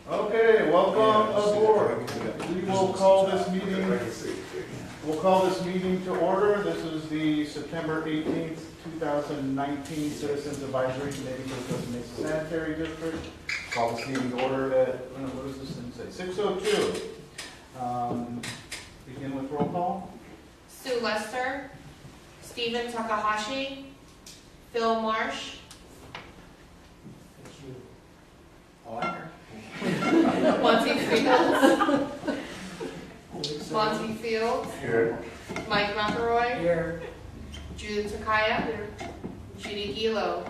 Okay, welcome aboard. We will call this meeting. We'll call this meeting to order. This is the September 18th, 2019 Citizens Advisory Committee for the Costa Mesa Sanitary District. Call this meeting to order at, what does this thing say? 6:02. Begin with roll call. Sue Lester, Stephen Takahashi, Phil Marsh, Monty Fields, Here. Mike McElroy, Here. Judith Takaya, Judy Gilo,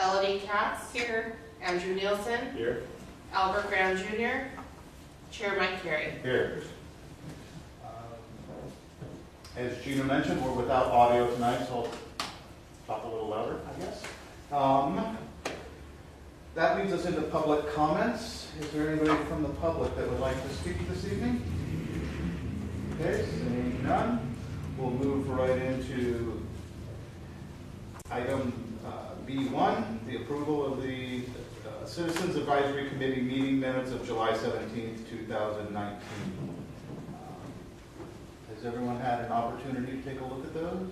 Elodie Katz, Andrew Nielsen, Here. Albert Graham Jr., Chair Mike Carey. Here. As Gina mentioned, we're without audio tonight, so I'll talk a little louder, I guess. That leads us into public comments. Is there anybody from the public that would like to speak this evening? Okay, seeing none, we'll move right into item B1, the approval of the Citizens Advisory Committee meeting minutes of July 17th, 2019. Has everyone had an opportunity to take a look at those?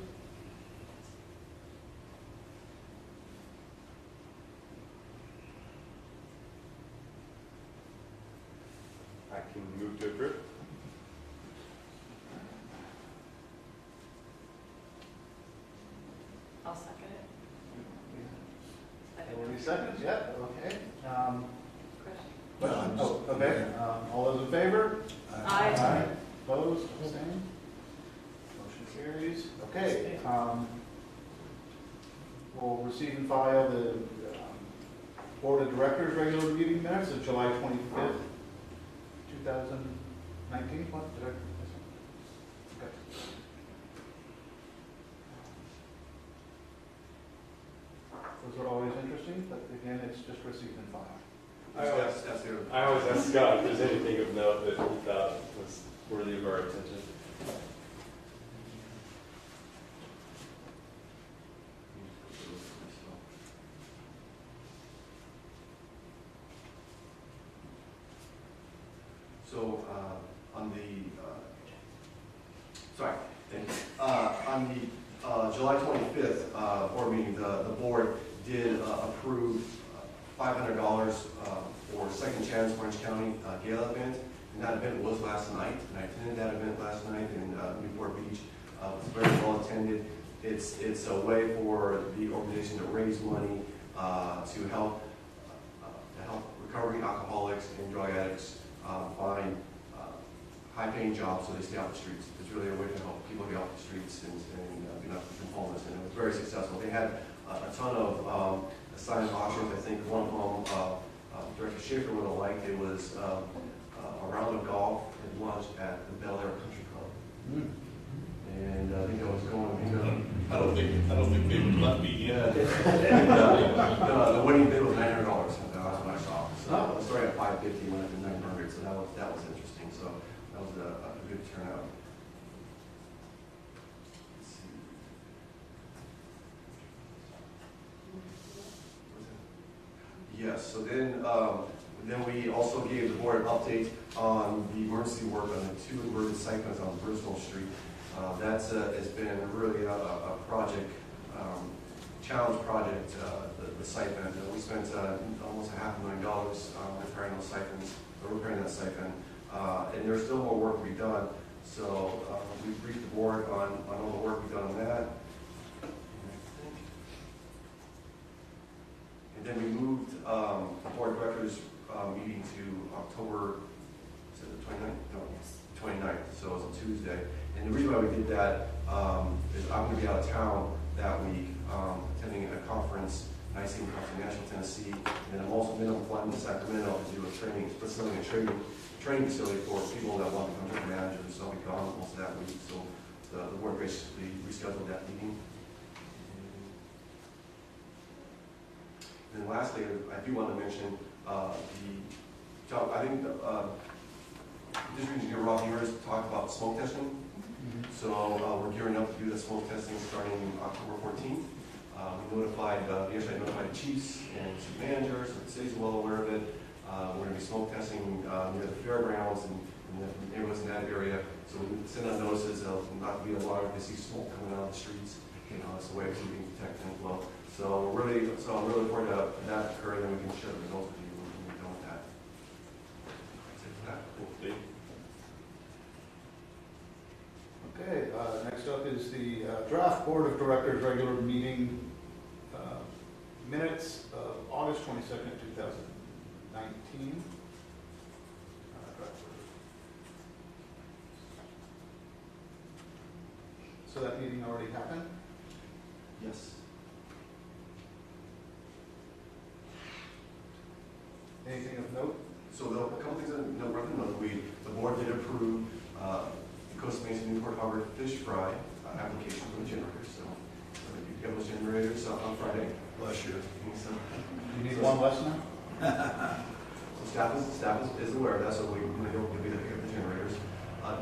I can move to approve. I'll second it. Already seconds, yeah, okay. Question? Oh, okay, all those in favor? Aye. Opposed, abstained? Motion carries. Okay, we'll receive and file the Board of Directors regular meeting minutes of July 25th, 2019. What did I? Okay. Those are always interesting, but again, it's just receive and file. I always ask Scott if there's anything of note that he thought was worthy of our attention. So on the July 25th board meeting, the board did approve $500 for Second Chance Orange County Gala event, and that event was last night. And I attended that event last night in Newport Beach. It was very well attended. It's a way for the organization to raise money to help recovering alcoholics and drug addicts find high-paying jobs so they stay off the streets. It's really a way to help people get off the streets and be not from homeless, and it was very successful. They had a ton of silent auctions. I think one of them, Director Schaefer would have liked. It was a round of golf and lunch at the Bel Air Country Club. And I think I was going, I don't think they would let me in. and, the winning bid was $900. That's what I saw. So it started at $550, went up to $900. So that was interesting. So that was a good turnout. Let's see. Yes. So then we also gave the board an update on the emergency work on the 2 inverted cyclones on Bristol Street. That's it's been really a project, challenge project, the siphon. We spent almost $500,000 repairing those siphons, repairing that siphon, and there's still more work to be done. So we briefed the board on all the work we've done on that. And then we moved the board of directors meeting to October, is it the 29th? No, 29th, so it was a Tuesday. And the reason why we did that is I'm going to be out of town that week, attending a conference, NICEM conference in Nashville, Tennessee, and then I'm also been flying to Sacramento to do a training facility for people that want to become general managers. So I'll be gone most of that week. So the board graciously rescheduled that meeting. And then lastly, I do want to mention I think District Engineer Rob Harris talked about smoke testing. So we're gearing up to do the smoke testing starting October 14th. We notified, the chiefs and city managers, so the city's well aware of it. We're going to be smoke testing near the fairgrounds and the neighborhoods in that area. So we send out notices. They'll not be alarmed if they see smoke coming out of the streets. It's a way of keeping detecting flow. So I'm really looking forward to that occurring, and we can share the results with you when we're done with that. That's it for that. Okay, next up is the draft Board of Directors regular meeting minutes of August 22nd, 2019. So that meeting already happened? Yes. Anything of note? So a couple things that no record note. The board did approve the Costa Mesa Newport Harbor fish fry application for the generators. So you got those generators on Friday. Bless you. So, You need one less now? so staff is aware of that. So we'll be able to get the generators.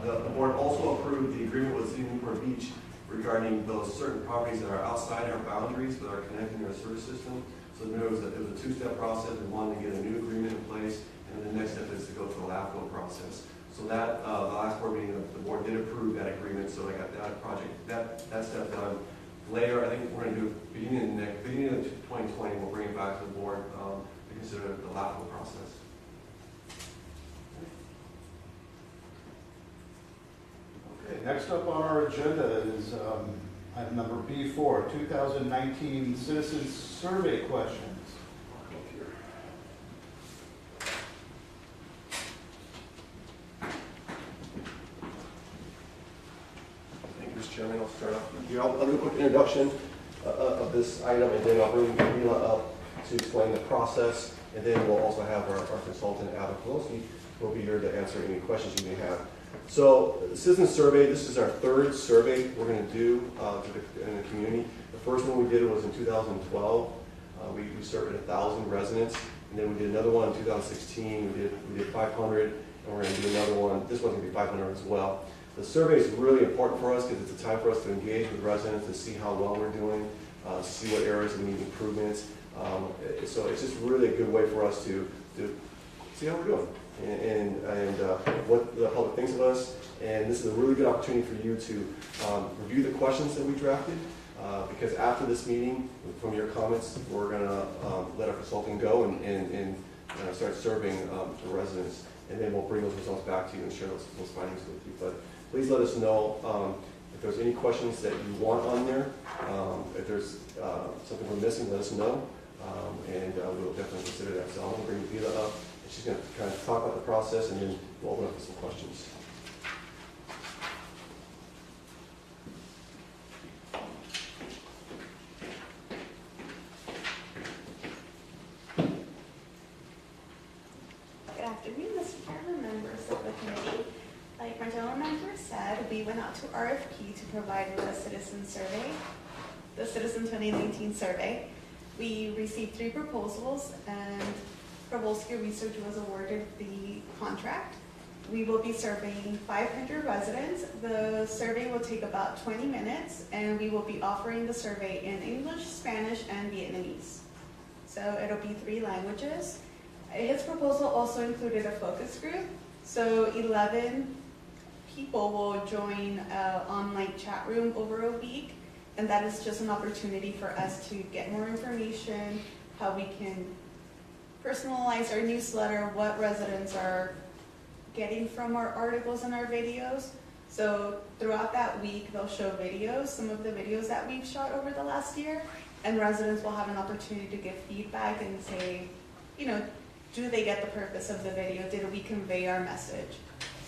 The board also approved the agreement with City of Newport Beach regarding those certain properties that are outside our boundaries but are connected to our service system. So there was a two-step process. We wanted to get a new agreement in place, and the next step is to go through the LAFCO process. So that, the last board meeting, the board did approve that agreement, so I got that project, that step done. Later, I think we're going to do, beginning of 2020, we'll bring it back to the board to consider the LAFCO process. Okay, next up on our agenda is item number B4, 2019 Citizens Survey questions. Thank you, Mr. Chairman. I'll start off here. I'll do a quick introduction of this item, and then I'll bring Camila up to explain the process, and then we'll also have our consultant, Adam Pelosi, who will be here to answer any questions you may have. So, the Citizen Survey, this is our third survey we're going to do in the community. The first one we did was in 2012. We surveyed 1,000 residents, and then we did another one in 2016. We did 500, and we're going to do another one. This one's going to be 500 as well. The survey is really important for us because it's a time for us to engage with residents to see how well we're doing, see what areas need improvements. So it's just really a good way for us to see how we're doing and what the public thinks of us. And this is a really good opportunity for you to review the questions that we drafted. Because after this meeting, from your comments, we're going to let our consultant go and start surveying the residents. And then we'll bring those results back to you and share those findings with you. But please let us know if there's any questions that you want on there. If there's something we're missing, let us know. And we'll definitely consider that. So I'm going to bring Vila up. And she's going to kind of talk about the process, and then we'll open up for some questions. Good afternoon, Mr. Chairman, members of the committee. Like my gentleman member said, we went out to RFP to provide the citizen survey, the Citizen 2019 survey. We received 3 proposals, and Provolsky Research was awarded the contract. We will be surveying 500 residents. The survey will take about 20 minutes, and we will be offering the survey in English, Spanish, and Vietnamese. So it'll be 3 languages. His proposal also included a focus group. So 11 people will join an online chat room over a week. And that is just an opportunity for us to get more information, how we can personalize our newsletter, what residents are getting from our articles and our videos. So throughout that week, they'll show videos, some of the videos that we've shot over the last year, and residents will have an opportunity to give feedback and say, you know, do they get the purpose of the video? Did we convey our message?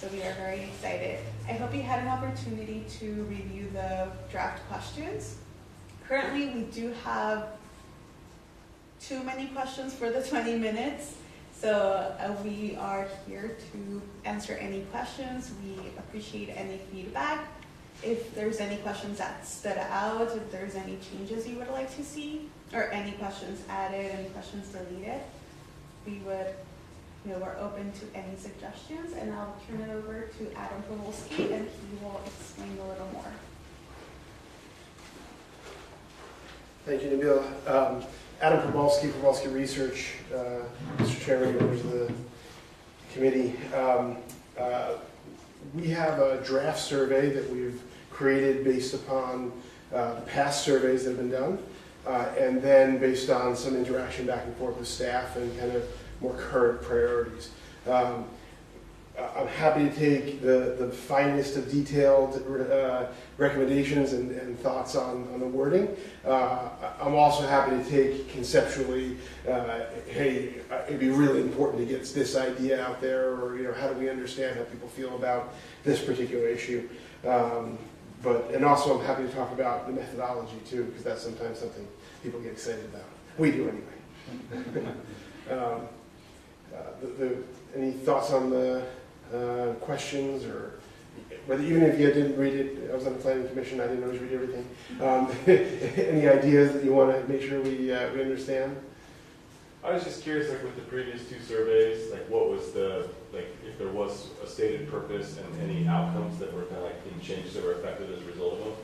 So we are very excited. I hope you had an opportunity to review the draft questions. Currently, we do have too many questions for the 20 minutes. So we are here to answer any questions. We appreciate any feedback. If there's any questions that stood out, if there's any changes you would like to see, or any questions added, any questions deleted, we would, we're open to any suggestions, and I'll turn it over to Adam Provolsky, and he will explain a little more. Thank you, Nabil. Adam Kowalski Research, Mr. Chairman, members of the committee. We have a draft survey that we've created based upon past surveys that have been done, and then based on some interaction back and forth with staff and kind of more current priorities. I'm happy to take the finest of detailed recommendations and thoughts on the wording. I'm also happy to take conceptually, hey, it'd be really important to get this idea out there, or how do we understand how people feel about this particular issue. And also I'm happy to talk about the methodology too, because that's sometimes something people get excited about. We do anyway. Any thoughts on the questions, or whether, even if you didn't read it, I was on the planning commission, I didn't always read everything. Any ideas that you want to make sure we understand? I was just curious, like with the previous two surveys, like what was if there was a stated purpose and any outcomes that were kind of like being changed that were affected as a result of them?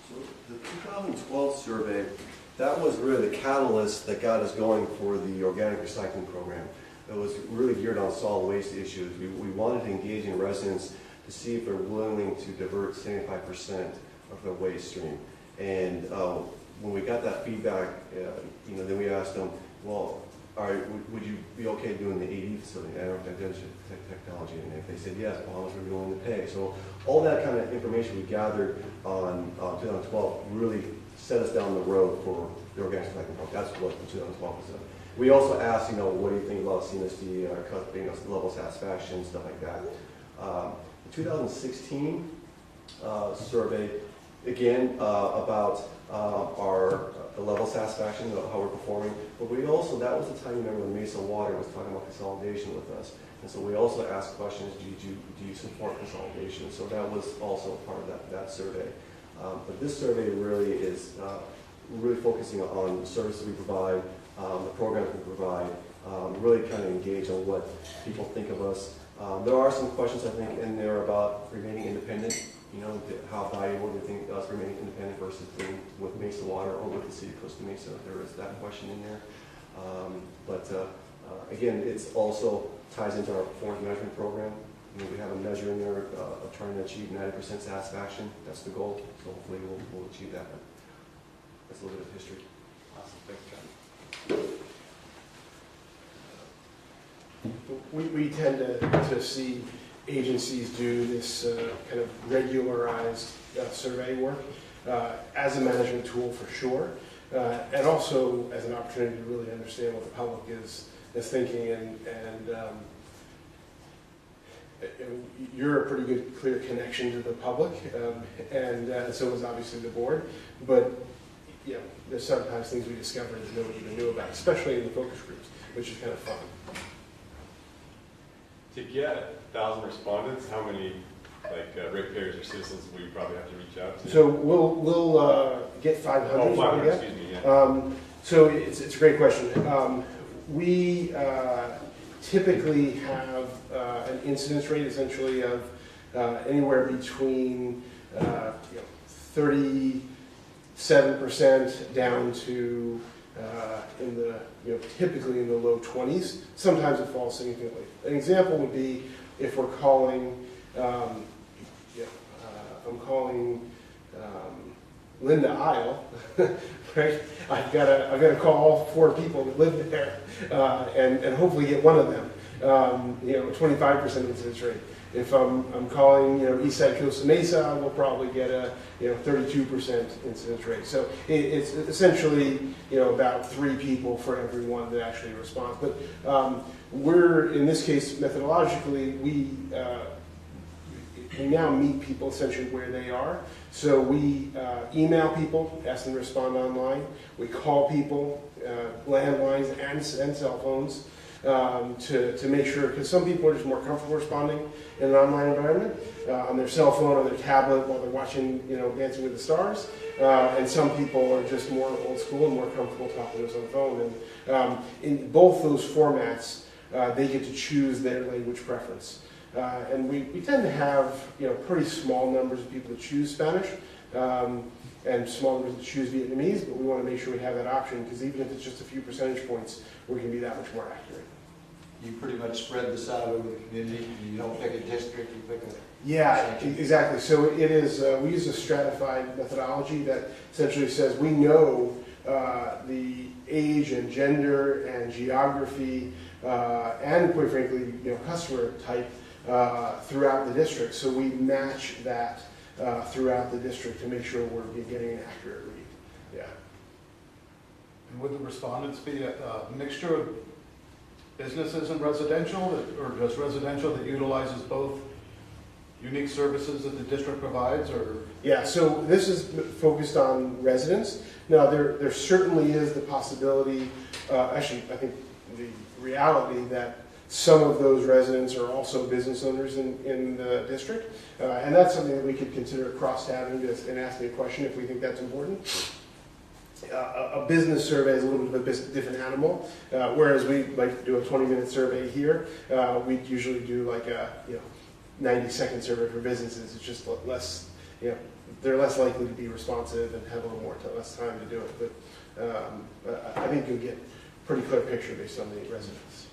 So the 2012 survey, that was really the catalyst that got us going for the organic recycling program. It was really geared on solid waste issues. We wanted to engage in residents to see if they're willing to divert 75% of their waste stream. And when we got that feedback, then we asked them, well, all right, would you be okay doing the AD facility, anaerobic digestion technology? And if they said yes, well, how much were we willing to pay? So all that kind of information we gathered on 2012 really set us down the road for the organic recycling program. That's what the 2012 was. We also asked, what do you think about CMSD, level of satisfaction, stuff like that. The 2016 survey, again, about the level of satisfaction, how we're performing. But we also, that was the time, remember, when Mesa Water was talking about consolidation with us. And so we also asked questions, do you support consolidation? So that was also part of that survey. But this survey really is really focusing on the services we provide, the programs we provide, really kind of engage on what people think of us. There are some questions, I think, in there about remaining independent, how valuable we think us remaining independent versus being with Mesa Water or with the City of Costa Mesa. There is that question in there. Again, it's also ties into our performance management program. We have a measure in there of trying to achieve 90% satisfaction. That's the goal. So hopefully we'll achieve that. That's a little bit of history. Awesome. Thanks, John. We tend to see agencies do this kind of regularized survey work as a management tool for sure, and also as an opportunity to really understand what the public is thinking, and you're a pretty good, clear connection to the public, and so is obviously the board. But there's sometimes things we discover that nobody even knew about, especially in the focus groups, which is kind of fun. To get 1,000 respondents, how many ratepayers or citizens will you probably have to reach out to? So we'll get 500. Oh, 500, excuse me. Yeah. So it's a great question. We typically have an incidence rate essentially of anywhere between 37% down to typically in the low 20s. Sometimes it falls significantly. An example would be if we're calling, I'm calling Linda Isle, right? I've got to call 4 people that live there and hopefully get one of them. 25% incidence rate. If I'm calling, Eastside Costa Mesa, we'll probably get a, 32% incidence rate. So it's essentially, about 3 people for every one that actually responds. But we're, in this case, methodologically, we now meet people essentially where they are. So we email people, ask them to respond online. We call people, landlines and cell phones. To make sure, because some people are just more comfortable responding in an online environment, on their cell phone, on their tablet, while they're watching, Dancing with the Stars. And some people are just more old school and more comfortable talking to us on the phone. And in both those formats, they get to choose their language preference. And we tend to have, pretty small numbers of people that choose Spanish, and small numbers that choose Vietnamese, but we want to make sure we have that option, because even if it's just a few percentage points, we can be that much more accurate. You pretty much spread this out over the community. You don't pick a district, you pick a... Yeah, exactly. So it is, we use a stratified methodology that essentially says we know the age and gender and geography and, quite frankly, customer type throughout the district. So we match that throughout the district to make sure we're getting an accurate read. Yeah. And would the respondents be a mixture of businesses and residential, or just residential that utilizes both unique services that the district provides, or? Yeah, so this is focused on residents. Now, there certainly is the possibility, actually, I think the reality that some of those residents are also business owners in the district. And that's something that we could consider cross-tabbing and asking a question if we think that's important. A business survey is a little bit of a different animal, whereas we like to do a 20-minute survey here. We usually do like a 90-second survey for businesses. It's just less, they're less likely to be responsive and have a little less time to do it. But I think you'll get a pretty clear picture based on the residents.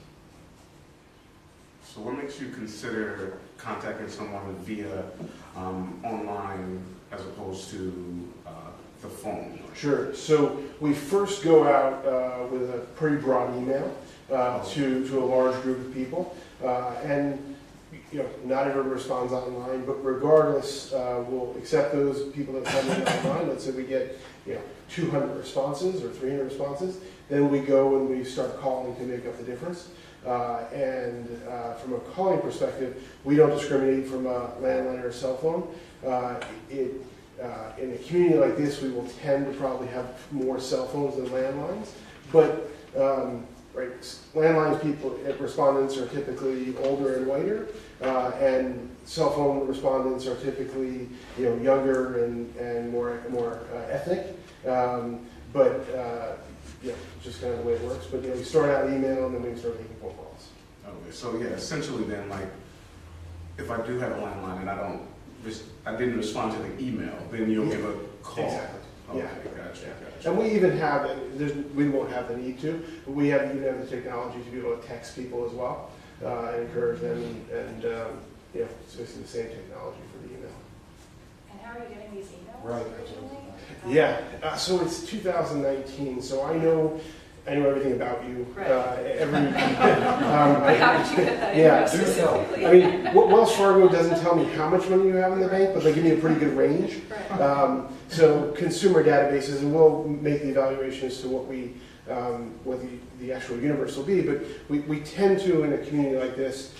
So what makes you consider contacting someone via online as opposed to the phone? Sure. So we first go out with a pretty broad email to a large group of people, and not everyone responds online. But regardless, we'll accept those people that come in online. Let's say we get 200 responses or 300 responses, then we go and we start calling to make up the difference. And from a calling perspective, we don't discriminate from a landline or a cell phone. In a community like this, we will tend to probably have more cell phones than landlines. But landlines respondents are typically older and whiter, and cell phone respondents are typically younger and more ethnic. Just kind of the way it works. But we start out email and then we start making phone calls. Okay, so yeah, essentially then, like, if I do have a landline and I didn't respond to the email, then you'll give a call. Exactly. Okay, Yeah. Gotcha. And we even have, we won't have the need to, but we have the technology to be able to text people as well, and encourage them, and it's basically the same technology for the email. And how are you getting these emails Right. originally? Yeah, so it's 2019, so I know everything about you. Right. But how did you get that yeah, info specifically? I mean, Wells Fargo doesn't tell me how much money you have in the bank, but they give me a pretty good range. Right. So consumer databases, and we'll make the evaluation as to what the actual universe will be, but we tend to, in a community like this,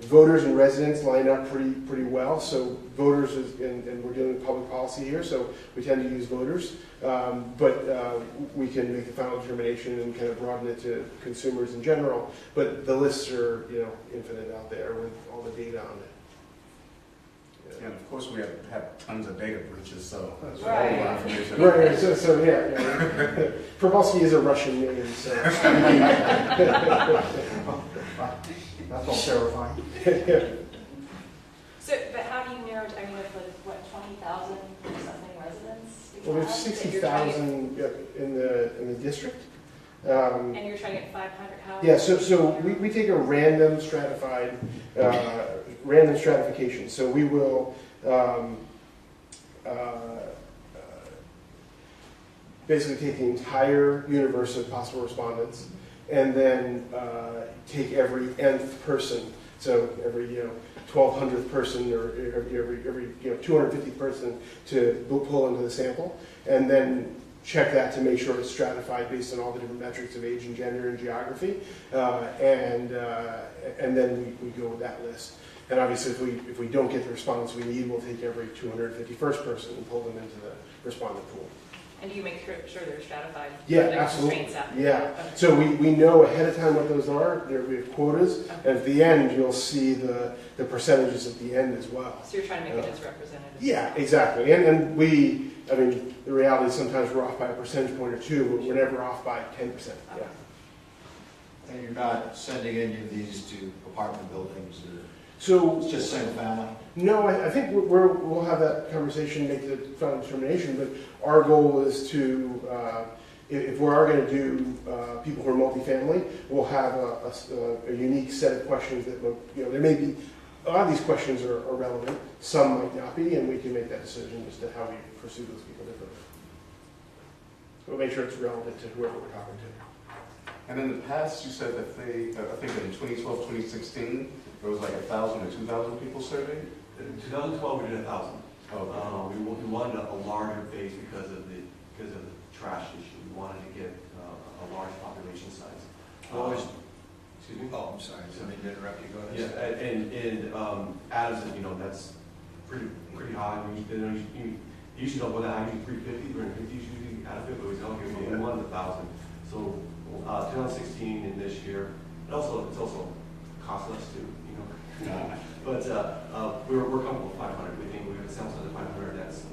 voters and residents line up pretty well. So voters, and we're dealing with public policy here, so we tend to use voters. But we can make the final determination and kind of broaden it to consumers in general. But the lists are, infinite out there with all the data on it. Yeah, and of course we have tons of data breaches, so that's Right. a whole lot of information. Right, so yeah. Probosky is a Russian name, so. That's all terrifying. So, but how do you narrow, I mean, if 20,000 or something residents? Well, there's that you're trying to- 60,000 in the district. And you're trying to get 500 houses? Yeah, so we take a random stratification. So we will basically take the entire universe of possible respondents, and then take every nth person. So every 1,200th person, or every 250th person to pull into the sample, and then check that to make sure it's stratified based on all the different metrics of age and gender and geography, and then we go with that list. And obviously, if we don't get the response we need, we'll take every 251st person and pull them into the respondent pool. And do you make sure they're stratified? Yeah, Are there absolutely. constraints out there? Yeah. Okay. So we know ahead of time what those are. We have quotas, and at the end, you'll see the percentages at the end as well. So you're trying to make it as representative? Yeah, exactly. And the reality is sometimes we're off by a percentage point or two, but we're never off by 10%. Yeah. And you're not sending any of these to apartment buildings or... So It's just single family. no, I think we'll have that conversation, make the final determination, but our goal is to, if we are going to do people who are multifamily, we'll have a unique set of questions that, there may be, a lot of these questions are relevant, some might not be, and we can make that decision as to how we pursue those people differently. We'll make sure it's relevant to whoever we're talking to. And in the past, you said that they, I think in 2012, 2016, there was like 1,000 or 2,000 people surveyed? In 2012, we did 1,000. Oh, We wanted a larger base because of the trash issue. We wanted to get a large population size. Excuse me? Oh, I'm sorry, something to interrupt you, go ahead. Yeah, and Addison, that's pretty high. You usually don't go that high, usually 350, 350 is usually out of it, but we said, okay, we wanted 1,000. So 2016 and this year, it's also cost us too, But we're comfortable with 500. We think we have a sample size of 500. That's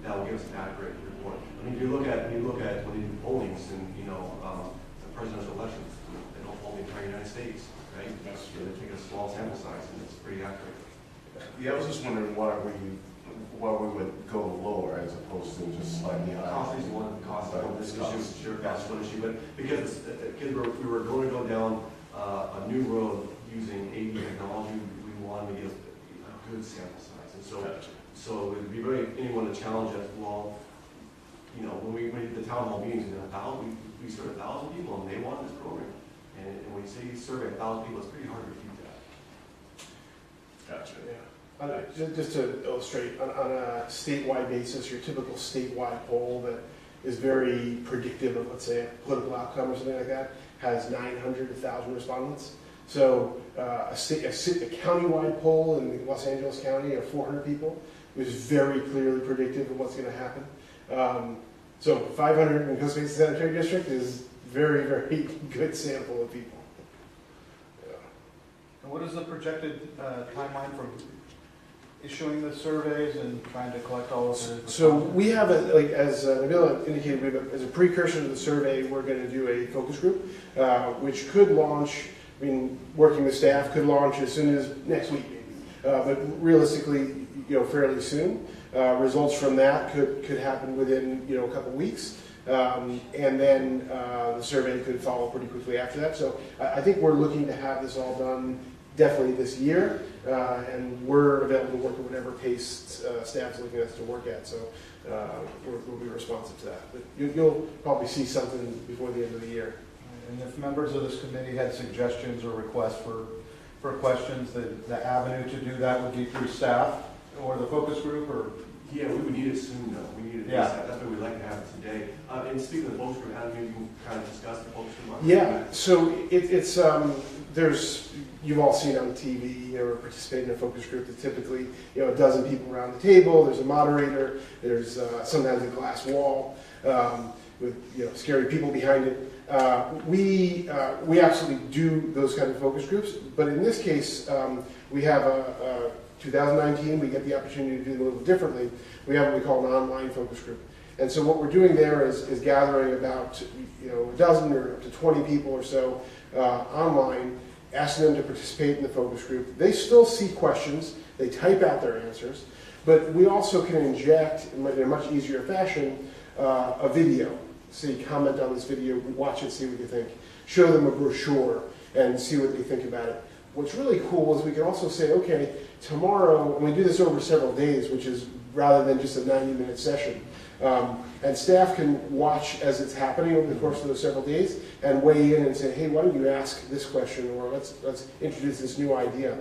that will give us an accurate report. I mean, if you look at when you do pollings and the presidential elections, they don't poll the entire United States, right? That's They take a small sample size and it's pretty accurate. Yeah, I was just wondering why we would go lower as opposed to just slightly higher. Cost is one of this issue. Sure, cost is one issue, but because we were going to go down a new road using AV technology, we wanted to get a good sample size, and so it'd be very anyone to challenge us. Well, when we did the town hall meetings, we served 1,000 people, and they wanted this program, and when you say you survey 1,000 people, it's pretty hard to refute that. Gotcha. Yeah. Just to illustrate, on a statewide basis, your typical statewide poll that is very predictive of, let's say, a political outcome or something like that, has 900 to 1,000 respondents. So a countywide poll in Los Angeles County of 400 people is very clearly predictive of what's going to happen. So 500 in Costa Mesa Sanitary District is very, very good sample of people. Yeah. And what is the projected timeline from issuing the surveys and trying to collect all of the... So we have, as Nabil indicated, as a precursor to the survey, we're going to do a focus group, which could launch, working with staff, could launch as soon as next week, maybe. But realistically, fairly soon. Results from that could happen within, a couple weeks. And then the survey could follow pretty quickly after that. So I think we're looking to have this all done definitely this year, and we're available to work at whatever pace staff's looking at us to work at. So we'll be responsive to that. But you'll probably see something before the end of the year. And if members of this committee had suggestions or requests for questions, the avenue to do that would be through staff or the focus group, or... Yeah, we would need it soon, though. We need it. Yeah. That's why we'd like to have it today. And speaking of the focus group, Adam, maybe you can kind of discuss the focus group. Yeah. So it's there's, you've all seen on TV or participated in a focus group that typically, a dozen people around the table. There's a moderator. There's sometimes a glass wall with scary people behind it. We absolutely do those kind of focus groups, but in this case, we have 2019, we get the opportunity to do it a little differently. We have what we call an online focus group. And so what we're doing there is gathering about a dozen or up to 20 people or so online, asking them to participate in the focus group. They still see questions, they type out their answers, but we also can inject, in a much easier fashion, a video. Say, comment on this video, watch it, see what you think. Show them a brochure and see what they think about it. What's really cool is we can also say, okay, tomorrow, and we do this over several days, which is rather than just a 90-minute session. And staff can watch as it's happening over the course of those several days and weigh in and say, hey, why don't you ask this question, or let's introduce this new idea.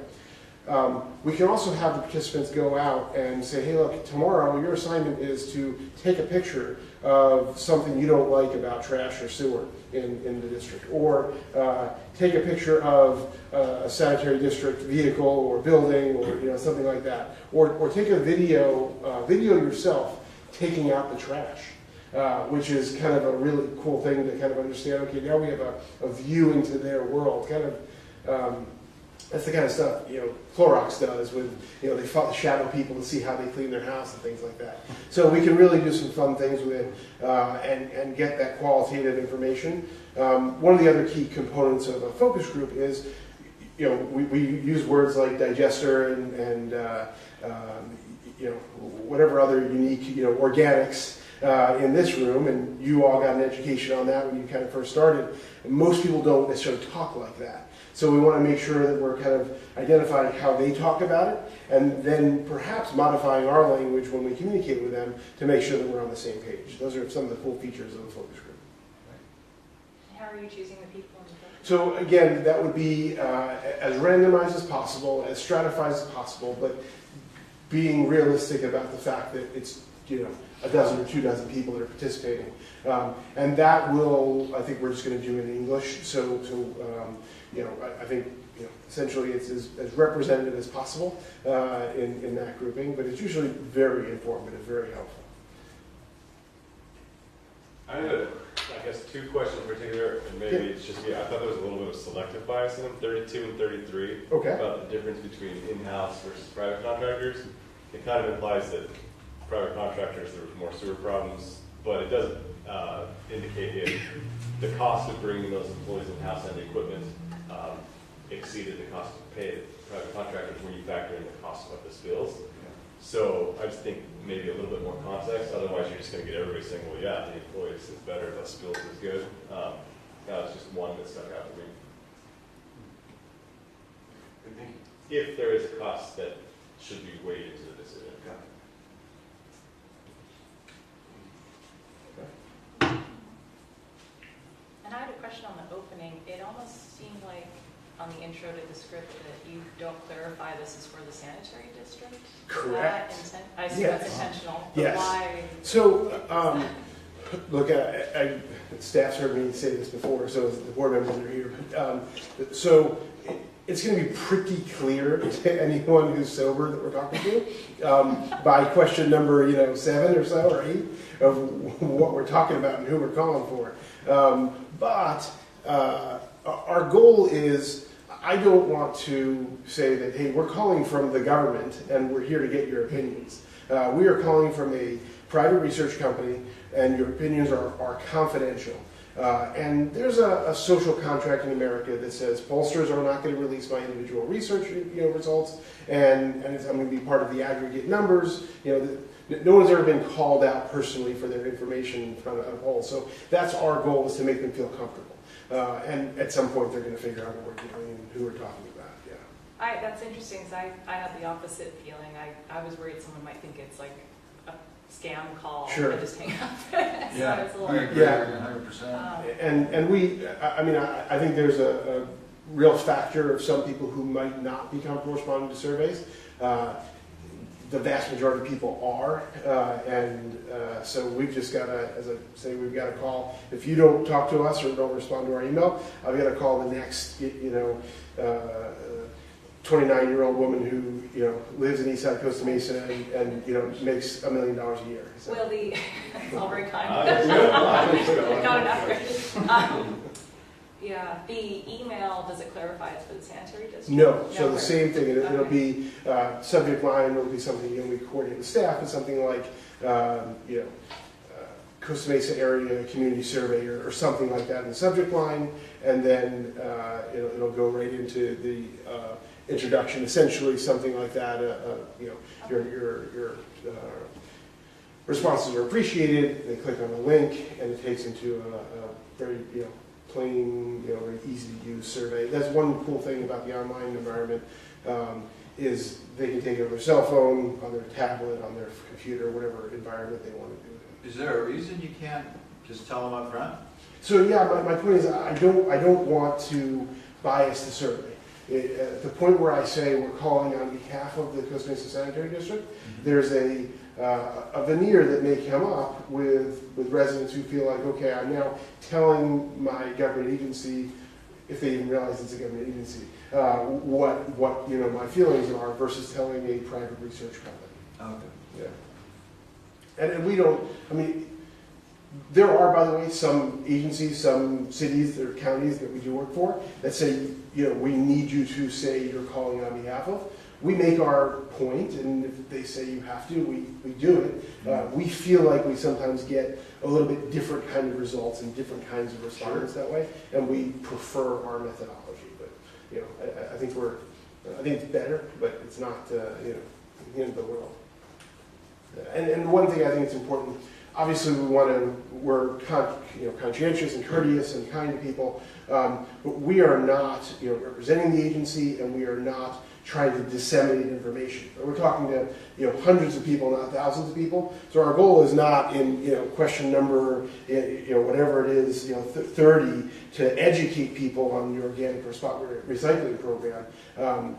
We can also have the participants go out and say, hey, look, tomorrow your assignment is to take a picture of something you don't like about trash or sewer in the district, or take a picture of a sanitary district vehicle or building, or something like that, or take a video yourself taking out the trash, which is kind of a really cool thing to kind of understand. Okay, now we have a view into their world, kind of. That's the kind of stuff Clorox does with they shadow people to see how they clean their house and things like that. So we can really do some fun things with it and get that qualitative information. One of the other key components of a focus group is we use words like digester and whatever other unique, organics in this room, and you all got an education on that when you kind of first started. And most people don't necessarily talk like that. So we want to make sure that we're kind of identifying how they talk about it, and then perhaps modifying our language when we communicate with them to make sure that we're on the same page. Those are some of the cool features of the focus group. How are you choosing the people in the focus group? So again, that would be as randomized as possible, as stratified as possible, but being realistic about the fact that it's a dozen or 2 dozen people that are participating, and that will, I think we're just going to do in English. So I think essentially it's as representative as possible in that grouping, but it's usually very informative, very helpful. I have, I guess, 2 questions in particular, and maybe it's just me. I thought there was a little bit of selective bias in them, 32 and 33, Okay. about the difference between in-house versus private contractors. It kind of implies that private contractors, there was more sewer problems, but it doesn't indicate if the cost of bringing those employees in-house and the equipment exceeded the cost to pay private contractors when you factor in the cost of the spills. So I just think maybe a little bit more context, otherwise you're just going to get everybody saying, well, yeah, the employees is better, the spills is good. That was just one that stuck out to me. If there is a cost that should be weighed into the decision. And I had a question on the opening. It almost seemed like on the intro to the script that you don't clarify this is for the sanitary district. Correct. I assume Yes. that's intentional. But Yes. why? So, look, staff's heard me say this before, so the board members are here. So it's going to be pretty clear to anyone who's sober that we're talking to by question number 7 or so or 8 of what we're talking about and who we're calling for. But our goal is, I don't want to say that, hey, we're calling from the government and we're here to get your opinions. We are calling from a private research company, and your opinions are confidential. And there's a social contract in America that says pollsters are not going to release my individual research results, and I'm going to be part of the aggregate numbers. No one's ever been called out personally for their information from a poll. So that's our goal, is to make them feel comfortable. And at some point they're going to figure out what we're doing and who we're talking about. Yeah. That's interesting, because I had the opposite feeling. I was worried someone might think it's like a scam call. Sure. And just hang up. Yeah, It's a I little, agree 100%. And we, I think there's a real factor of some people who might not be comfortable responding to surveys. The vast majority of people are, so we've just got to, as I say, we've got to call. If you don't talk to us or don't respond to our email, I've got to call the next, 29-year-old woman who, lives in Eastside Costa Mesa and makes $1 million a year. So. well, it's all very kind. Yeah. Got it after. Yeah, the email, does it clarify it's for the sanitary district? No, so the right. same thing, it'll Okay. be subject line, it'll be something, we coordinate with staff, and something like, Costa Mesa area community survey or something like that in the subject line, and then it'll go right into the introduction, essentially something like that, your responses are appreciated, they click on the link, and it takes into a very, plain, very easy to use survey. That's one cool thing about the online environment, is they can take it on their cell phone, on their tablet, on their computer, whatever environment they want to do it in. Is there a reason you can't just tell them up front? So yeah, my point is I don't want to bias the survey. At the point where I say we're calling on behalf of the Costa Mesa Sanitary District, there's a veneer that may come up with residents who feel like, okay, I'm now telling my government agency, if they even realize it's a government agency, what my feelings are, versus telling a private research company. Okay. Yeah. And we don't, there are, by the way, some agencies, some cities or counties that we do work for that say, we need you to say you're calling on behalf of. We make our point, and if they say you have to, we do it. We feel like we sometimes get a little bit different kind of results and different kinds of respondents that way, and we prefer our methodology. But I think it's better, but it's not, the end of the world. And one thing I think is important, obviously we're conscientious and courteous and kind to people, but we are not, representing the agency, and we are not trying to disseminate information. We're talking to, hundreds of people, not thousands of people. So our goal is not in, question number, whatever it is, 30, to educate people on the organic recycling program.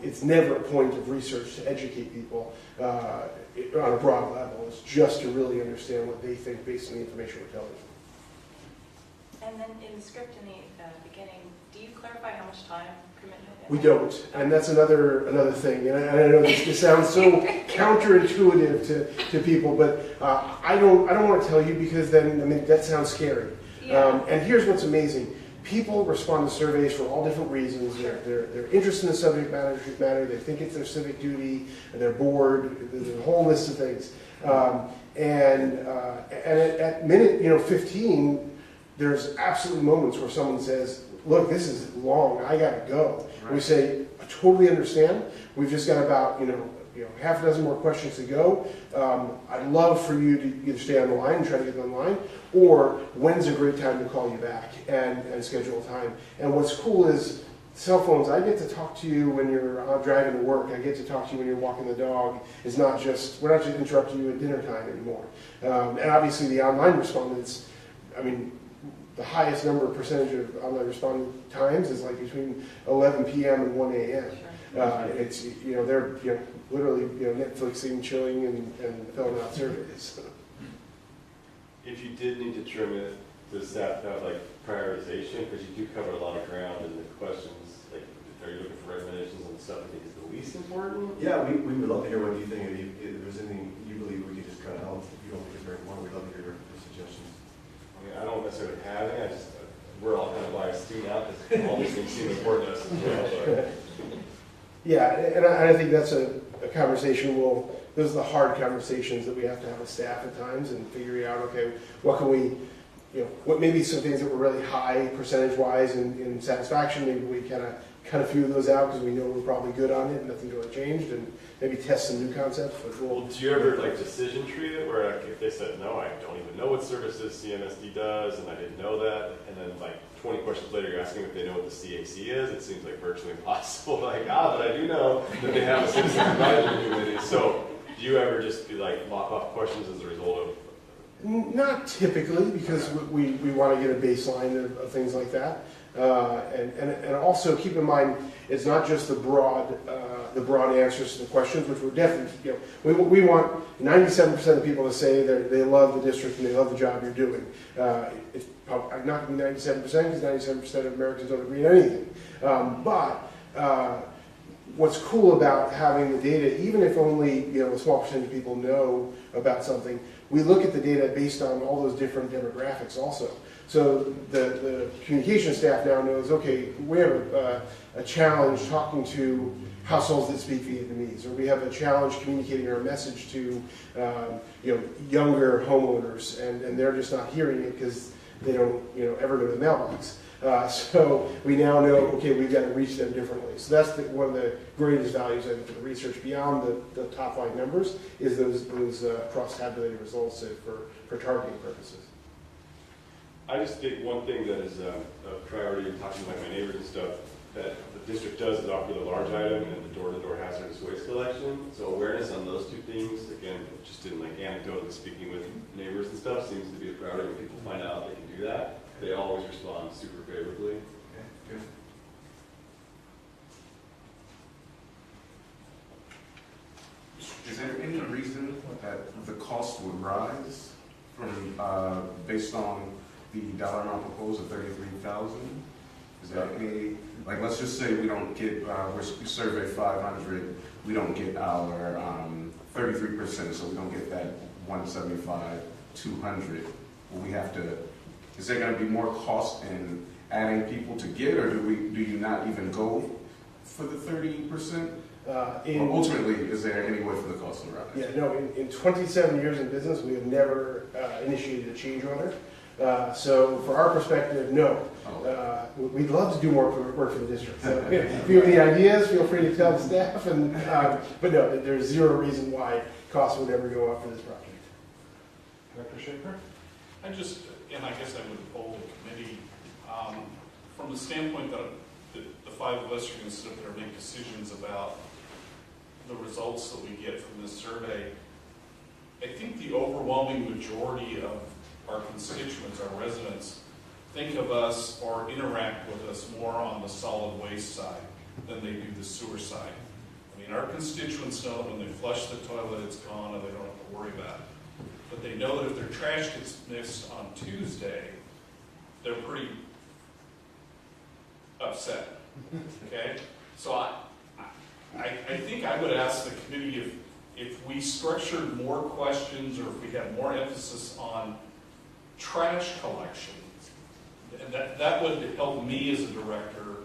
It's never a point of research to educate people on a broad level. It's just to really understand what they think based on the information we're telling them. And then in the script in the beginning, do you clarify how much time commitment? We don't, and that's another thing. And I know this sounds so counterintuitive to people, but I don't want to tell you, because then that sounds scary. Yeah. And here's what's amazing: people respond to surveys for all different reasons. They're interested in the subject matter. They think it's their civic duty, and they're bored. There's a whole list of things. And at minute 15, there's absolutely moments where someone says, "Look, this is long. I got to go." Right. We say, "I totally understand. We've just got about half a dozen more questions to go. I'd love for you to either stay on the line and try to get online, or when's a great time to call you back and schedule a time." And what's cool is cell phones. I get to talk to you when you're driving to work. I get to talk to you when you're walking the dog. We're not just interrupting you at dinner time anymore. And obviously the online respondents, the highest percentage of online responding times is like between 11 p.m. and 1 a.m. Sure. It's they're literally Netflixing, chilling, and filling out surveys. If you did need to trim it, does staff have like prioritization? Because you do cover a lot of ground, and the questions, like, are you looking for recommendations on the stuff you think is the least important? Yeah, we would love to hear what you think. If there's anything you believe we could just cut out, if you don't think it's very important, we'd love to hear your suggestions. I don't necessarily have any. We're all kind of biased too now, because all these things seem important to us as well. But. Yeah, and I think that's a conversation those are the hard conversations that we have to have with staff at times, and figuring out, okay, what can we, what maybe some things that were really high percentage-wise in satisfaction, maybe we kind of cut a few of those out because we know we're probably good on it and nothing really changed, and maybe test some new concepts. But well, do you ever decision tree it, where if they said, no, I don't even know what services CMSD does, and I didn't know that, and then 20 questions later you're asking if they know what the CAC is? It seems like virtually impossible. But I do know that they have a citizen advisory committee. So do you ever just lock off questions as a result of? Not typically, because we want to get a baseline of things like that. And also keep in mind, it's not just the broad answers to the questions, which we're definitely, we want 97% of people to say that they love the district and they love the job you're doing. It's not going to be 97%, because 97% of Americans don't agree on anything. But what's cool about having the data, even if only a small percentage of people know about something, we look at the data based on all those different demographics also. So the communication staff now knows, okay, we have a challenge talking to households that speak Vietnamese, or we have a challenge communicating our message to younger homeowners, and they're just not hearing it because they don't ever go to the mailbox. So we now know, okay, we've got to reach them differently. So that's one of the greatest values, I think, for the research beyond the top line numbers, is those cross-tabulated results for targeting purposes. I just think one thing that is a priority in talking to my neighbors and stuff that the district does is offer the large item and the door-to-door hazardous waste collection. So awareness on those two things, again, just in anecdotally speaking with neighbors and stuff, seems to be a priority. When people find out they can do that, they always respond super favorably. Okay, good. Is there any reason that the cost would rise from based on the dollar amount proposed of $33,000? Is there any, let's just say we don't get, we survey 500, we don't get our 33%, so we don't get that 175, 200. Will we have to, is there going to be more cost in adding people to get, or do you not even go for the 30%? Ultimately, is there any way for the cost to rise? Yeah, no, in 27 years in business, we have never initiated a change order. So from our perspective, no. We'd love to do more work for the district. So if you have any ideas, feel free to tell the staff. But no, there's zero reason why costs would ever go up for this project. Director Schaefer? I just, and I guess I would poll the committee, from the standpoint that the five of us are going to sit up there and make decisions about the results that we get from this survey. I think the overwhelming majority of our constituents, our residents, think of us or interact with us more on the solid waste side than they do the sewer side. I mean, our constituents know that when they flush the toilet, it's gone and they don't have to worry about it. But they know that if their trash gets missed on Tuesday, they're pretty upset. Okay? So I think I would ask the committee if we structured more questions or if we had more emphasis on trash collection, that would help me as a director,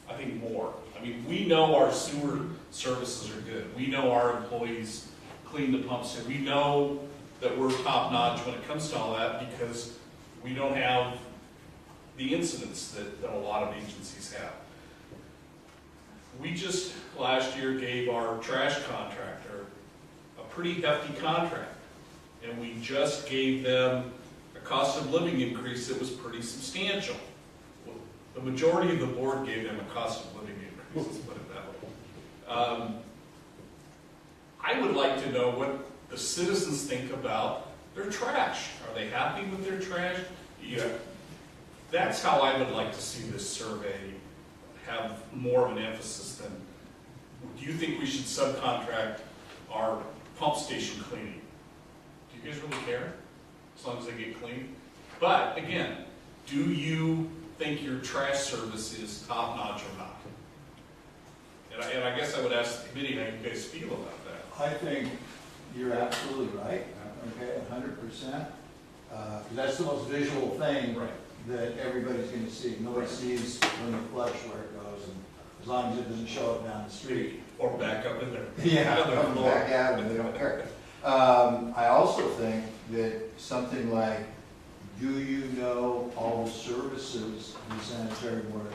I think, more. I mean, we know our sewer services are good. We know our employees clean the pumps. We know that we're top-notch when it comes to all that because we don't have the incidents that a lot of agencies have. We just last year gave our trash contractor a pretty hefty contract, and we just gave them a cost of living increase that was pretty substantial. Well, the majority of the board gave them a cost of living increase, let's put it that way. I would like to know what the citizens think about their trash. Are they happy with their trash? Yeah. That's how I would like to see this survey have more of an emphasis than, do you think we should subcontract our pump station cleaning? Do you guys really care? As long as they get clean? But again, do you think your trash service is top notch or not? And I guess I would ask the committee how you guys feel about that. I think you're absolutely right, okay, 100%. That's the most visual thing Right. that everybody's going to see. Nobody sees when the flush where it goes, and as long as it doesn't show up down the street. Or back up in there. Yeah, come back at them, they don't care. I also think that something like, do you know all the services the sanitary board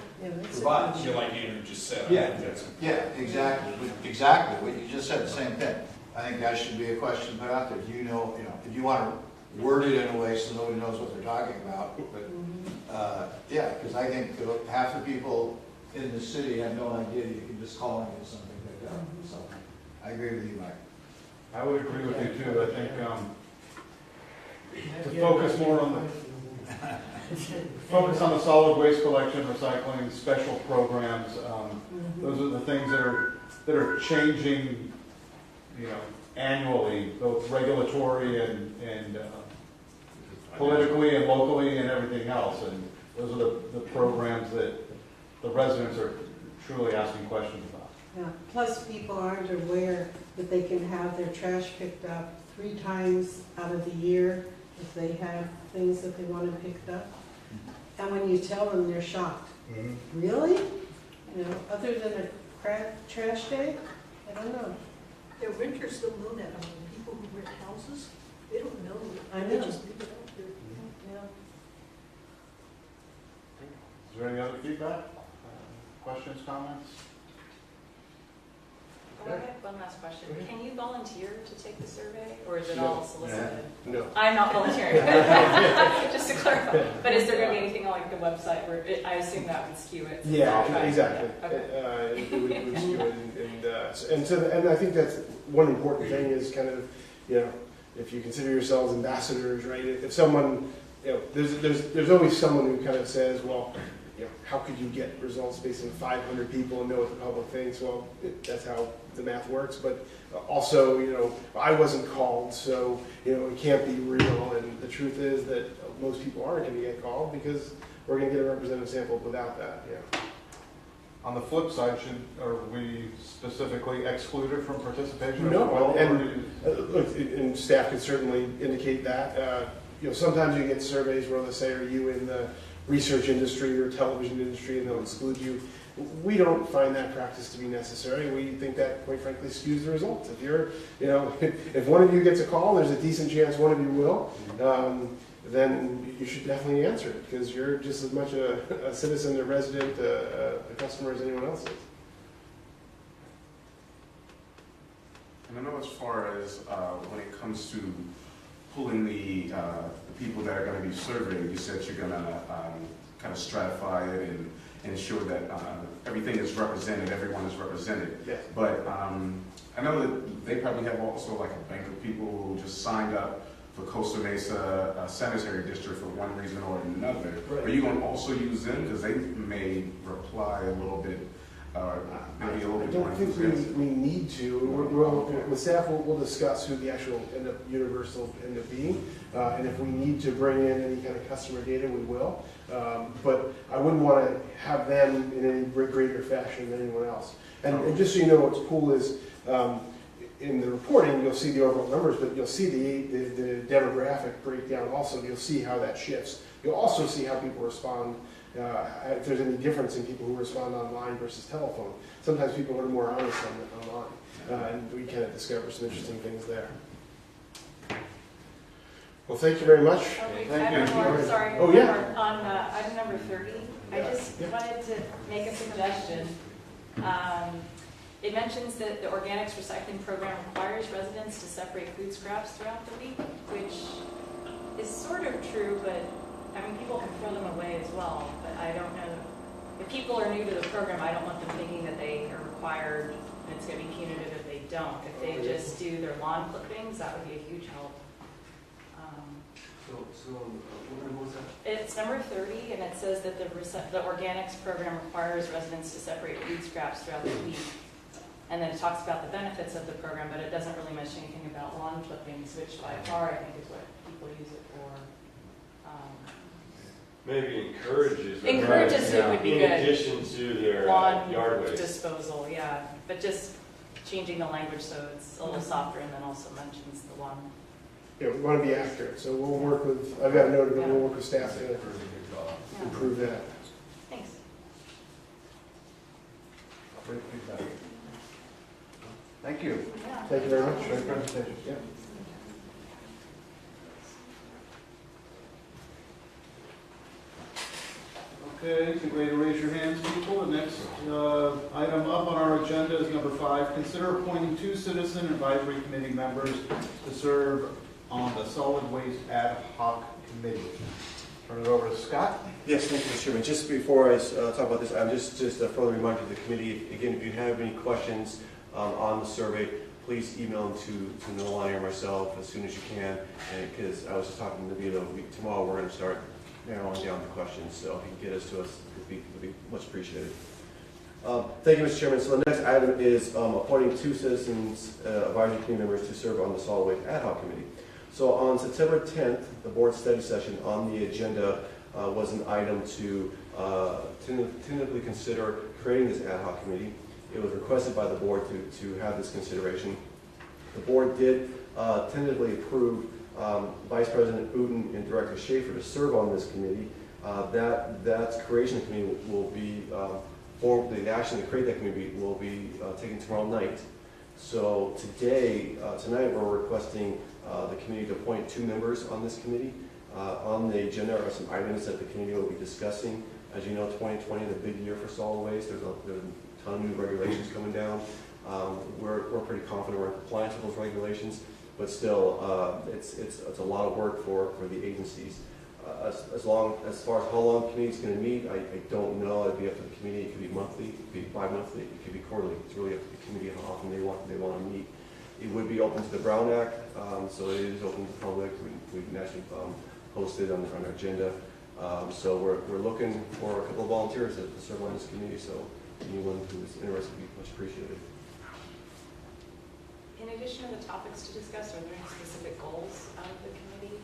provides? You like Andrew just said. Yeah. I think that's Exactly. What you just said, the same thing. I think that should be a question put out there. Do you know, if you want to word it in a way so nobody knows what they're talking about. But, yeah, because I think half the people in the city have no idea you can just call and get something picked up. So I agree with you, Mike. I would agree with you too. I think to focus more on the solid waste collection, recycling, special programs. Those are the things that are changing, annually, both regulatory and politically and locally and everything else. And those are the programs that the residents are truly asking questions about. Yeah. Plus, people aren't aware that they can have their trash picked up 3 times out of the year if they have things that they want to pick up. And when you tell them, they're shocked. Really? Other than a trash day? I don't know. The renters don't know that. I mean, people who rent houses, they don't know. I They know. just leave it out there. Yeah. Is there any other feedback? Questions, comments? I have one last question. Can you volunteer to take the survey, or is it all solicited? No. I'm not volunteering. Just to clarify. But is there going to be anything on like the website where I assume that would skew it? since Yeah, it's all trash? exactly. Okay. It would skew it, and I think that's one important thing is kind of, if you consider yourselves ambassadors, right? If someone, there's always someone who kind of says, well, how could you get results based on 500 people and know what the public thinks? Well, that's how the math works. But also, I wasn't called, so it can't be real. And the truth is that most people aren't going to get called because we're going to get a representative sample without that. On the flip side, are we specifically excluded from participation? No, and staff can certainly indicate that. Sometimes you get surveys where they say, are you in the research industry or television industry, and they'll exclude you. We don't find that practice to be necessary. We think that, quite frankly, skews the results. If you're, if one of you gets a call, there's a decent chance one of you will. then you should definitely answer it, because you're just as much a citizen, a resident, a customer as anyone else is. And I know as far as when it comes to pulling the people that are going to be surveyed, you said you're going to kind of stratify it and ensure that everything is represented, everyone is represented. Yes. But I know that they probably have also like a bank of people who just signed up for Costa Mesa Sanitary District for one reason or another. Right. Are you going to also use them? Because they may reply a little bit, maybe a little I bit more don't think enthusiastic. we need to. We'll, with staff, we'll discuss who the actual universe will end up being. And if we need to bring in any kind of customer data, we will. But I wouldn't want to have them in any greater fashion than anyone else. And just so you know, what's cool is in the reporting, you'll see the overall numbers, but you'll see the demographic breakdown also. You'll see how that shifts. You'll also see how people respond. If there's any difference in people who respond online versus telephone. Sometimes people are more honest online, and we kind of discover some interesting things there. Well, thank you very much. Oh, wait, Thank I have you. one more, sorry. Oh, one yeah. more. On item number 30, I just Yeah. wanted to make a suggestion. It mentions that the organics recycling program requires residents to separate food scraps throughout the week, which is sort of true, but I mean, people can throw them away as well, but I don't know. If people are new to the program, I don't want them thinking that they are required and it's going to be punitive if they don't. If they just do their lawn clippings, that would be a huge help. What was that? It's number 30, and it says that the organics program requires residents to separate food scraps throughout the week. And then it talks about the benefits of the program, but it doesn't really mention anything about lawn clippings, which by far I think is what people use it for. Maybe encourages. Encourages it would be good. In addition to their Lawn yard waste. disposal, yeah. But just changing the language so it's a little softer, and then also mentions the lawn. Yeah, we want to be accurate, so we'll work with, I've got a note of it, we'll work with staff to Yeah. improve that. Thanks. Thank you. Yeah. Thank you very much for the presentation. Yeah. Okay, get ready to raise your hands, people. The next item up on our agenda is number 5. Consider appointing 2 citizen advisory committee members to serve on the solid waste ad hoc committee. Turn it over to Scott. Yes, thank you, Mr. Chairman. Just before I talk about this, I'm just a further reminder to the committee, again, if you have any questions on the survey, please email them to Noelani or myself as soon as you can. Because I was just talking to Vito, tomorrow we're going to start narrowing down the questions, so if you can get us to us, it would be much appreciated. Thank you, Mr. Chairman. So the next item is appointing 2 citizens advisory committee members to serve on the solid waste ad hoc committee. So on September 10th, the board study session on the agenda was an item to tentatively consider creating this ad hoc committee. It was requested by the board to have this consideration. The board did tentatively approve Vice President Uden and Director Schaefer to serve on this committee. That creation committee will be the action to create that committee will be taken tomorrow night. So tonight we're requesting the committee to appoint 2 members on this committee. On the agenda are some items that the committee will be discussing. As you know, 2020 is a big year for solid waste. There's a ton of new regulations coming down. We're pretty confident we're in compliance with those regulations, but still, it's a lot of work for the agencies. As far as how long the committee is going to meet, I don't know. It'd be up to the committee. It could be monthly, it could be bi-monthly, it could be quarterly. It's really up to the committee how often they want to meet. It would be open to the Brown Act, so it is open to the public. We've actually posted on our agenda. So we're looking for a couple of volunteers to serve on this committee. So anyone who is interested would be much appreciated. In addition to the topics to discuss, are there any specific goals out of the committee?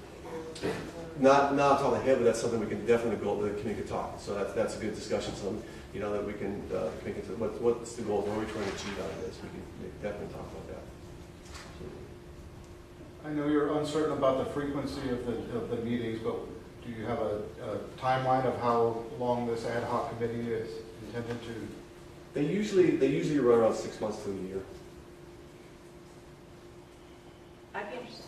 Not off the top of the head, but that's something we can definitely go. The committee could talk. So that's a good discussion. So that we can what's the goal? What are we trying to achieve out of this? We can definitely talk about that. I know you're uncertain about the frequency of the meetings, but do you have a timeline of how long this ad hoc committee is intended to? They usually run around 6 months to a year. I'd be interested.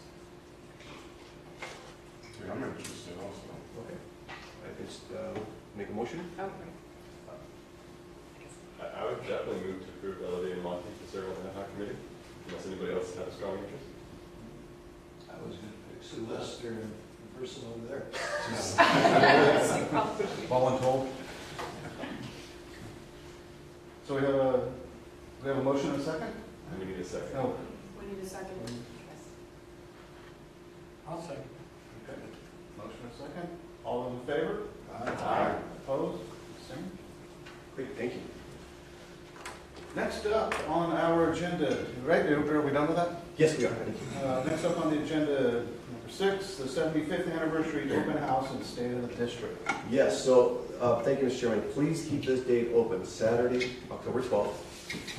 Yeah, I'm interested. make a motion? Okay. I would definitely move to approve Elodie and Monty to serve on the ad hoc committee, unless anybody else has a strong interest. I was gonna pick Sylvester and the person over there. Voluntold. So we have a motion and a second? And we need a second. No. We need a second. I'll second. Okay. Motion and a second. All in favor? Aye. Opposed? Same. Great, thank you. Next up on our agenda, right, are we done with that? Yes, we are. Thank you. Next up on the agenda, number 6, the 75th anniversary open house in the State of the District. Yes, so, thank you, Mr. Chairman. Please keep this date open, Saturday, October 12th,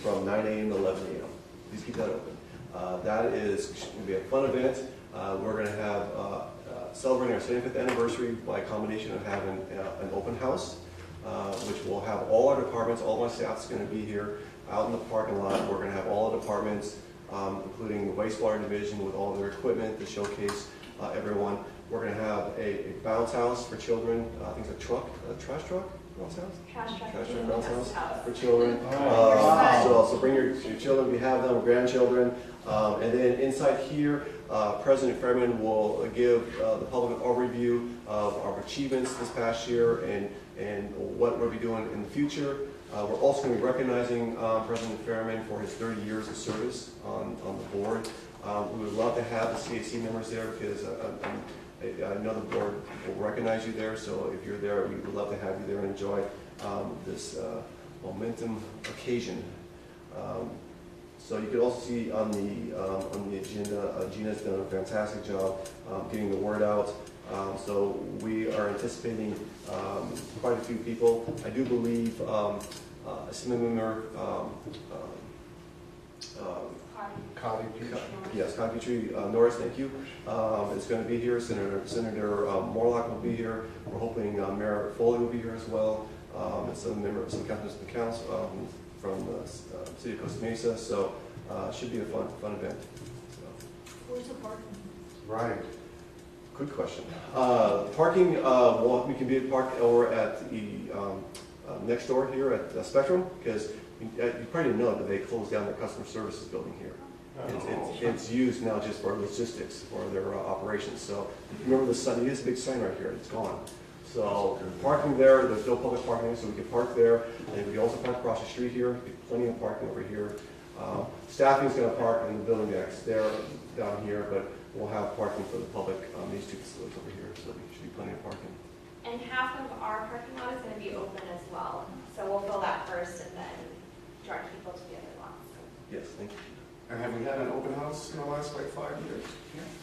from 9 a.m. to 11 a.m. Please keep that open. That is going to be a fun event. We're going to have celebrating our 75th anniversary by a combination of having an open house, which will have all our departments, all my staff's going to be here out in the parking lot. We're going to have all the departments, including the wastewater division with all their equipment to showcase everyone. We're going to have a bounce house for children. I think it's a trash truck bounce house? Trash truck bounce house for children. So bring your children if you have them, grandchildren. And then inside here, President Fairman will give the public an overview of our achievements this past year and what we'll be doing in the future. We're also going to be recognizing President Fairman for his 30 years of service on the board. We would love to have the CAC members there because I know the board will recognize you there. So if you're there, we would love to have you there and enjoy this momentum occasion. So you can also see on the agenda, Gina's done a fantastic job getting the word out. So we are anticipating quite a few people. I do believe Assembly Member Connie Petrie Norris, thank you, is going to be here. Senator Morlock will be here. We're hoping Mayor Foley will be here as well. And some members, some captains of the council from the city of Costa Mesa. So it should be a fun event. So. Where's the parking? Right. Good question. Parking, we can be parked over at the next door here at Spectrum, because you probably know that they closed down their customer services building here. It's used now just for logistics for their operations. So if you remember the sign, it is a big sign right here, it's gone. So parking there, there's no public parking, so we can park there. And we can also park across the street here, plenty of parking over here. Staffing's going to park in the building next there, down here, but we'll have parking for the public on these two facilities over here, so there should be plenty of parking. And half of our parking lot is going to be open as well. So we'll fill that first and then direct people to the other lots. Yes, thank you. And have we had an open house in the last like 5 years?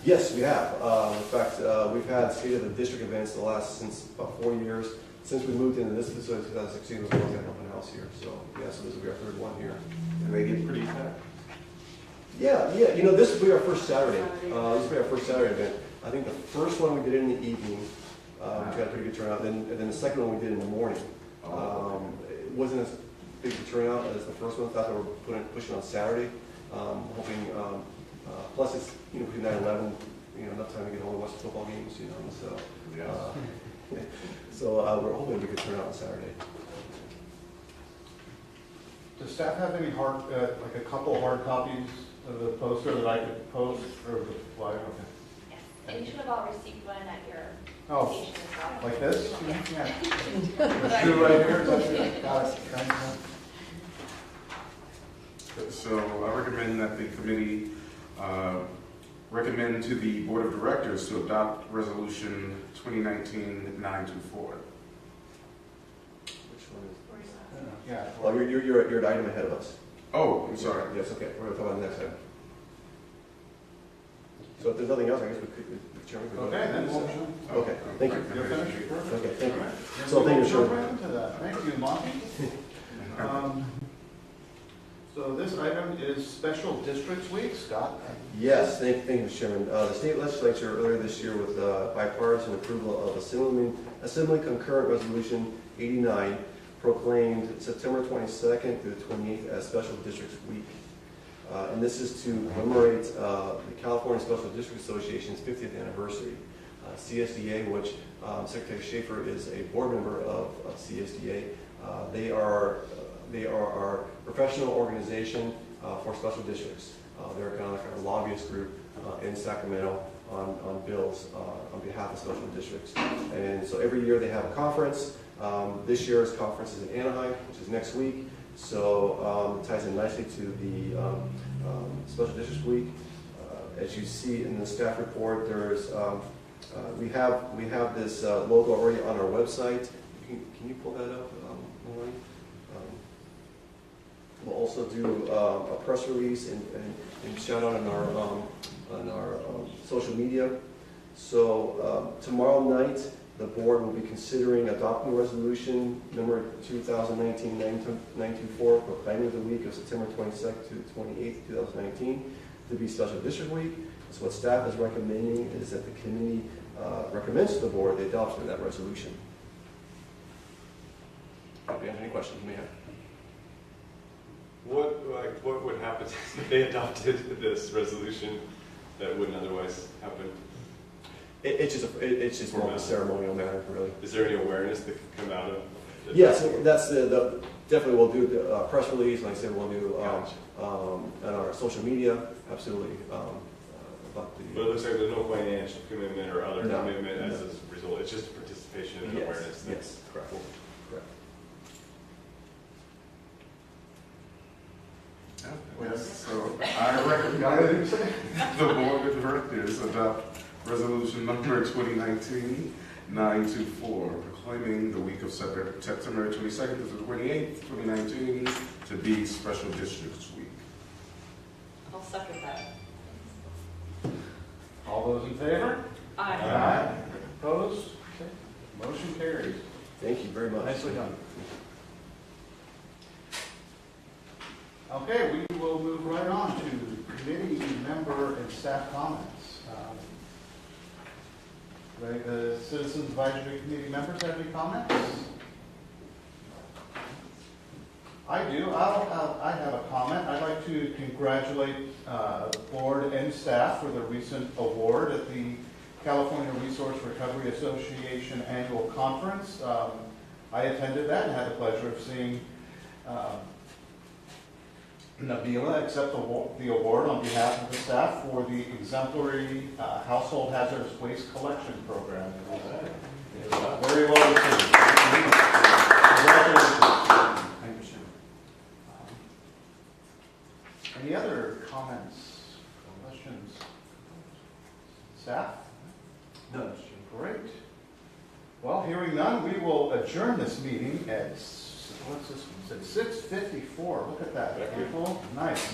Yes, we have. In fact, we've had State of the District events since about 4 years. Since we moved into this facility in 2016, we've always had an open house here. So yeah, so this will be our third one here. And they get pretty packed? Yeah. You know, this will be our first Saturday. This will be our first Saturday event. I think the first one we did in the evening, which had a pretty good turnout. And then the second one we did in the morning. It wasn't as big a turnout as the first one. I thought they were pushing on Saturday. Hoping, plus it's, between 9 and 11, enough time to get home and watch the football games, so. Yes. So we're hoping we could turn out on Saturday. Does staff have any like a couple hard copies of the poster that I could post or the flyer? Okay. Yes. And you should have all received one at your Oh, station as well. like this? Yeah. Two right here. Got it. Thank you. So I recommend that the committee recommend to the Board of Directors to adopt Resolution 2019-924. Which one is? Yeah. Oh, you're an item ahead of us. Oh, I'm sorry. Yes, okay. We're going to talk about the next item. So if there's nothing else, I guess we could. Chairman, could go Okay, then we'll. Okay, thank you. You're finished? Okay, thank you. So So thank you, we'll Chairman. jump right into that. Thank you, Monty. So this item is Special Districts Week. Scott? Yes, thank you, Mr. Chairman. The state legislature earlier this year with bipartisan approval of Assembly Concurrent Resolution 89 proclaimed September 22nd through the 28th as Special Districts Week. And this is to commemorate the California Special District Association's 50th anniversary. CSDA, which Secretary Schaefer is a board member of CSDA. They are our professional organization for special districts. They're kind of like our lobbyist group in Sacramento on bills on behalf of special districts. And so every year they have a conference. This year's conference is in Anaheim, which is next week. So it ties in nicely to the Special Districts Week. As you see in the staff report, there's we have this logo already on our website. Can you pull that up, Maloney? We'll also do a press release and shout out on our social media. So tomorrow night, the board will be considering adopting resolution number 2019-924, proclaiming the week of September 22nd to 28th, 2019 to be Special District Week. So what staff is recommending is that the committee recommends to the board the adoption of that resolution. If you have any questions, you may have. What would happen if they adopted this resolution that wouldn't otherwise happen? It's just more of a ceremonial matter, really. Is there any awareness that could come out of it? Yes, that's definitely we'll do the press release. Like I said, we'll do Gotcha. on our social media, absolutely. About the, But it looks like there's no financial commitment or other No. commitment as a result. It's just participation and awareness. Yes, correct. Correct. Yes, so I recommend the board of directors adopt resolution number 2019-924, proclaiming the week of September 22nd to the 28th, 2019 to be Special Districts Week. I'll second that. All those in favor? Aye. Opposed? Okay. Motion carries. Thank you very much. Nicely done. Okay, we will move right on to committee member and staff comments. The Citizens Advisory Committee members have any comments? I do. I have a comment. I'd like to congratulate the board and staff for the recent award at the California Resource Recovery Association annual conference. I attended that and had the pleasure of seeing Nabila accept the award on behalf of the staff for the exemplary household hazardous waste collection program. It was very well received. Congratulations. Thank you, sir. Any other comments, questions? Staff? None. Great. Well, hearing none, we will adjourn this meeting at, what's this one? It's at 6:54. Look at that. Beautiful. Nice.